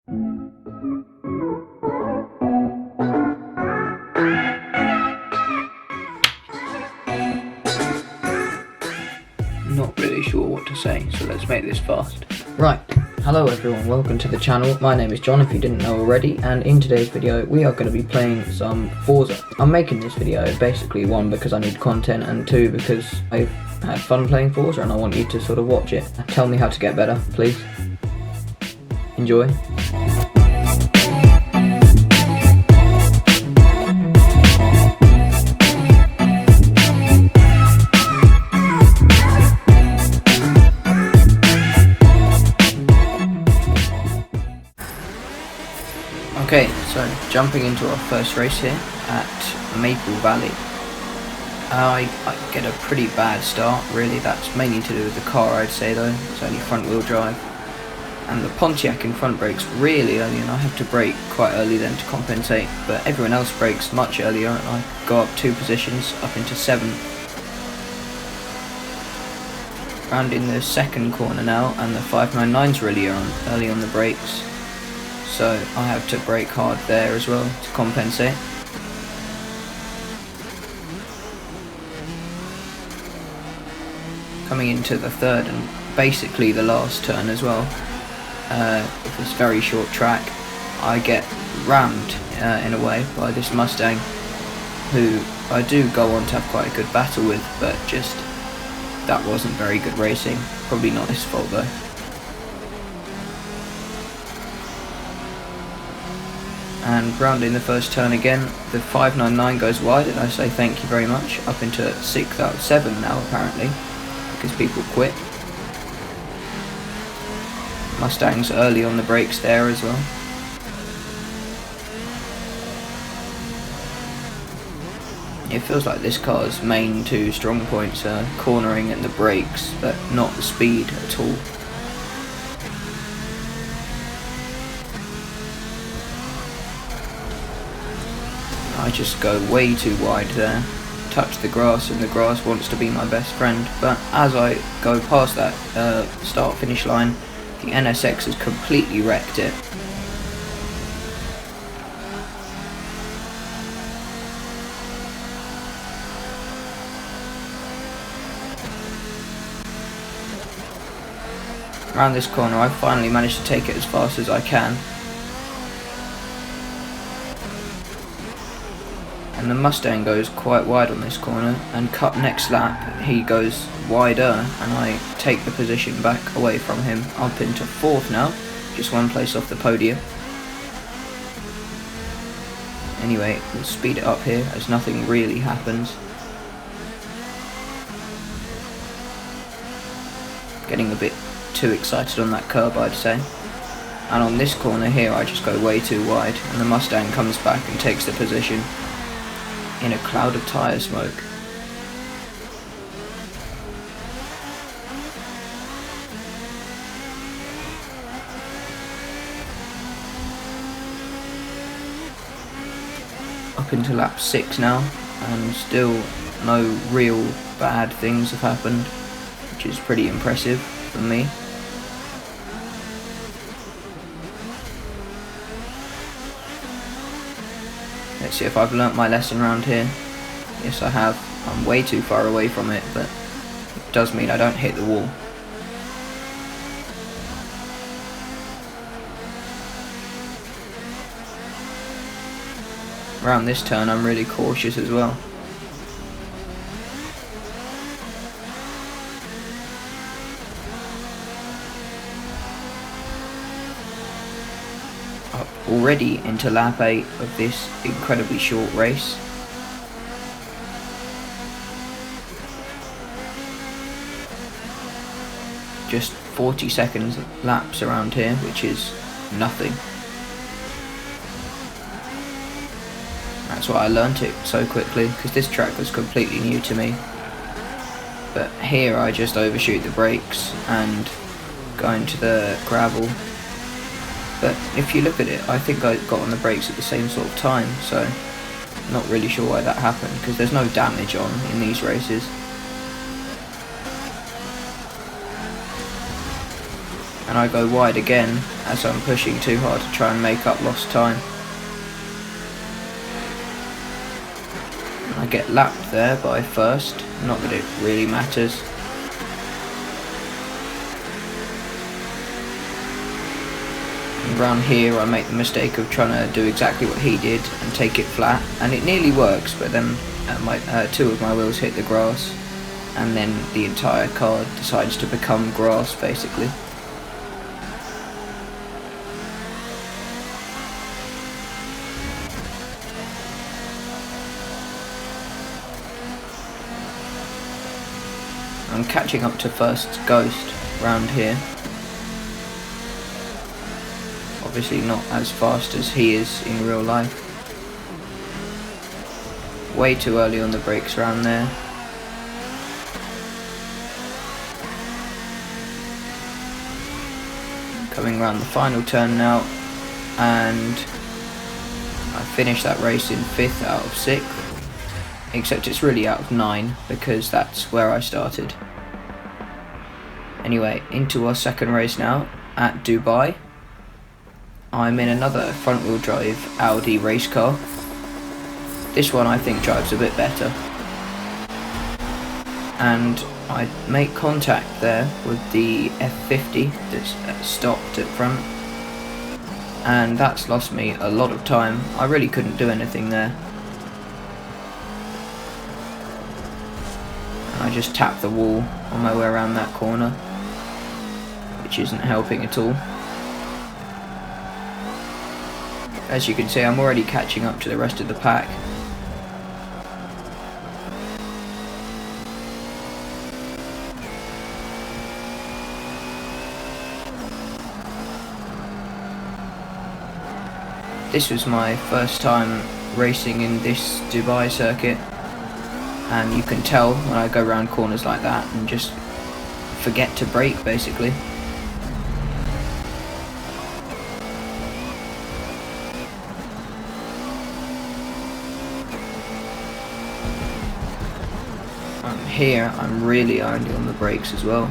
Not really sure what to say, so let's make this fast. Right, hello everyone, welcome to the channel. My name is John, if you didn't know already, and in today's video we are going to be playing some Forza. I'm making this video basically, one, because I need content, and two, because I've had fun playing Forza and I want you to sort of watch it. Tell me how to get better, please. Enjoy. Okay, so jumping into our first race here at Maple Valley. I get a pretty bad start, really. That's mainly to do with the car, I'd say, though. It's only front wheel drive. And the Pontiac in front brakes really early, and I have to brake quite early then to compensate. But everyone else brakes much earlier, and I go up 2 positions, up into 7th. Rounding the second corner now, and the 599's really early on the brakes. So I have to brake hard there as well to compensate. Coming into the third and basically the last turn as well, with this very short track, I get rammed in a way by this Mustang, who I do go on to have quite a good battle with, but just that wasn't very good racing. Probably not his fault though. And rounding the first turn again, the 599 goes wide, and I say thank you very much, up into 6th out of 7 now apparently, because people quit. Mustang's early on the brakes there as well. It feels like this car's main 2 strong points are cornering and the brakes, but not the speed at all. I just go way too wide there, touch the grass, and the grass wants to be my best friend. But as I go past that start-finish line, the NSX has completely wrecked it. Around this corner, I finally managed to take it as fast as I can. And the Mustang goes quite wide on this corner, and cut next lap he goes wider, and I take the position back away from him, up into 4th now, just 1 place off the podium. Anyway, we'll speed it up here as nothing really happens. Getting a bit too excited on that curb, I'd say. And on this corner here I just go way too wide, and the Mustang comes back and takes the position in a cloud of tyre smoke. Up into lap 6 now, and still no real bad things have happened, which is pretty impressive for me. Let's see if I've learnt my lesson around here. Yes, I have. I'm way too far away from it, but it does mean I don't hit the wall. Around this turn I'm really cautious as well. Already into lap 8 of this incredibly short race. Just 40 seconds laps around here, which is nothing. That's why I learnt it so quickly, because this track was completely new to me. But here I just overshoot the brakes and go into the gravel. But if you look at it, I think I got on the brakes at the same sort of time, so I'm not really sure why that happened, because there's no damage on in these races. and I go wide again as I'm pushing too hard to try and make up lost time. I get lapped there by first, not that it really matters. And around here I make the mistake of trying to do exactly what he did and take it flat, and it nearly works, but then two of my wheels hit the grass, and then the entire car decides to become grass basically. I'm catching up to first Ghost round here. Obviously not as fast as he is in real life. Way too early on the brakes around there. Coming around the final turn now, and I finished that race in 5th out of 6th. Except it's really out of 9 because that's where I started. Anyway, into our second race now at Dubai. I'm in another front wheel drive Audi race car. This one I think drives a bit better. And I make contact there with the F50 that's stopped at front. And that's lost me a lot of time. I really couldn't do anything there. I just tapped the wall on my way around that corner, which isn't helping at all. As you can see, I'm already catching up to the rest of the pack. This was my first time racing in this Dubai circuit. And you can tell when I go around corners like that and just forget to brake basically. Here I'm really only on the brakes as well.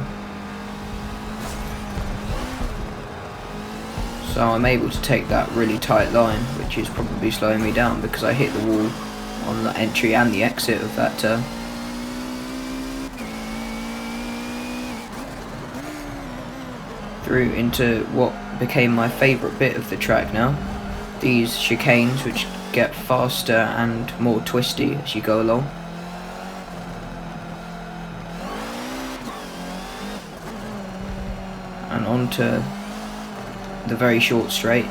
So I'm able to take that really tight line, which is probably slowing me down because I hit the wall on the entry and the exit of that turn. Through into what became my favourite bit of the track now. These chicanes, which get faster and more twisty as you go along. And onto the very short straight.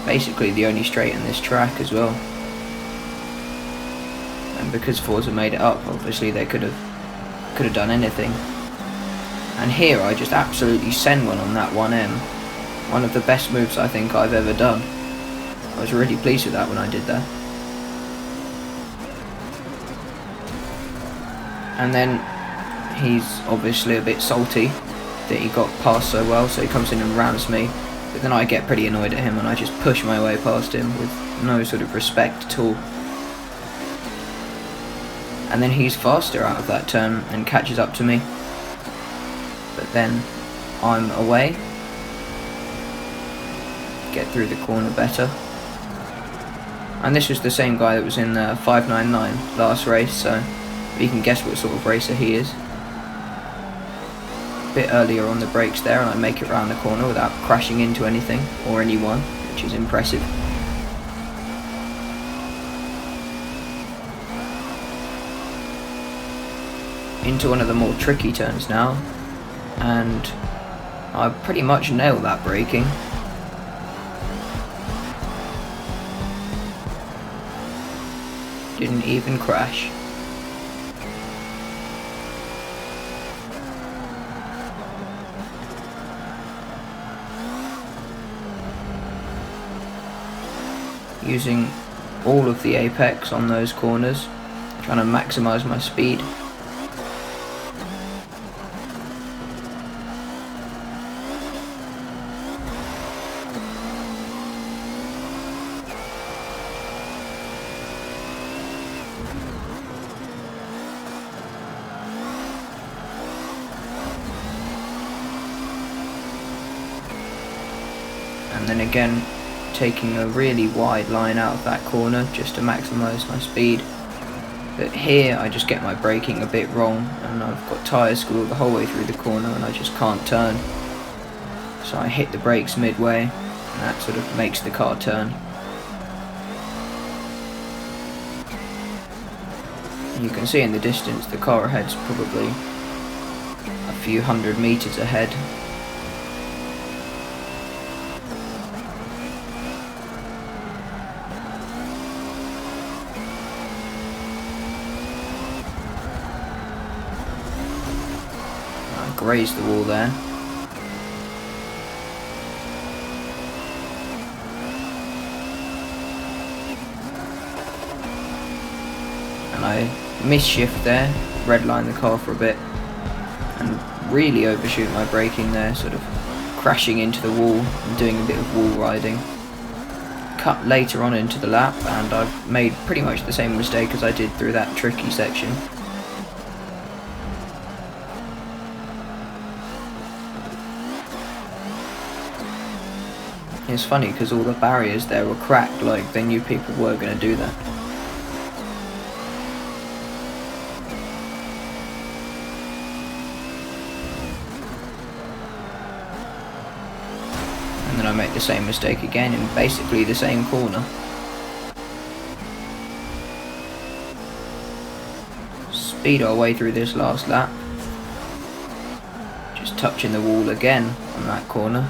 Basically the only straight in this track as well. And because Forza made it up, obviously they could have done anything. And here I just absolutely send one on that 1M. One of the best moves I think I've ever done. I was really pleased with that when I did that. And then he's obviously a bit salty that he got past so well, so he comes in and rams me. But then I get pretty annoyed at him and I just push my way past him with no sort of respect at all. And then he's faster out of that turn and catches up to me. But then I'm away. Get through the corner better. And this was the same guy that was in the 599 last race, so you can guess what sort of racer he is. A bit earlier on the brakes there, and I make it round the corner without crashing into anything or anyone, which is impressive. Into one of the more tricky turns now, and I pretty much nailed that braking. Didn't even crash. Using all of the apex on those corners, trying to maximise my speed. and then again taking a really wide line out of that corner just to maximise my speed. But here I just get my braking a bit wrong, and I've got tyre school the whole way through the corner and I just can't turn. So I hit the brakes midway, and that sort of makes the car turn. You can see in the distance the car ahead's probably a few hundred metres ahead. I grazed the wall there. And I misshift there, redline the car for a bit, and really overshoot my braking there, sort of crashing into the wall and doing a bit of wall riding. Cut later on into the lap, and I've made pretty much the same mistake as I did through that tricky section. It's funny because all the barriers there were cracked, like they knew people were going to do that. And then I make the same mistake again in basically the same corner. Speed our way through this last lap. Just touching the wall again on that corner.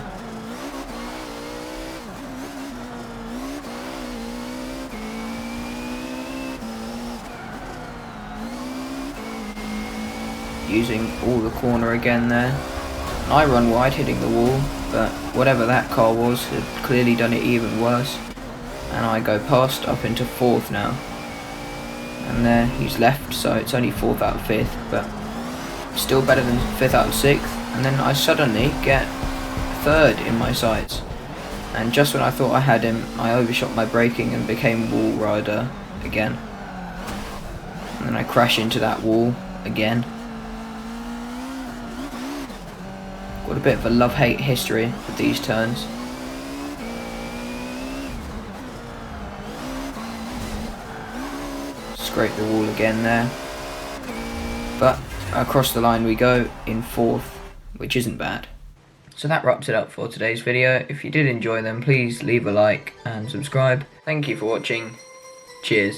Using all the corner again there. I run wide hitting the wall, but whatever that car was had clearly done it even worse, and I go past up into 4th now, and there he's left, so it's only 4th out of 5th, but still better than 5th out of 6th. And then I suddenly get 3rd in my sights, and just when I thought I had him, I overshot my braking and became wall rider again, and then I crash into that wall again. Got a bit of a love-hate history with these turns. Scrape the wall again there. But across the line we go in 4th, which isn't bad. So that wraps it up for today's video. If you did enjoy them, please leave a like and subscribe. Thank you for watching. Cheers.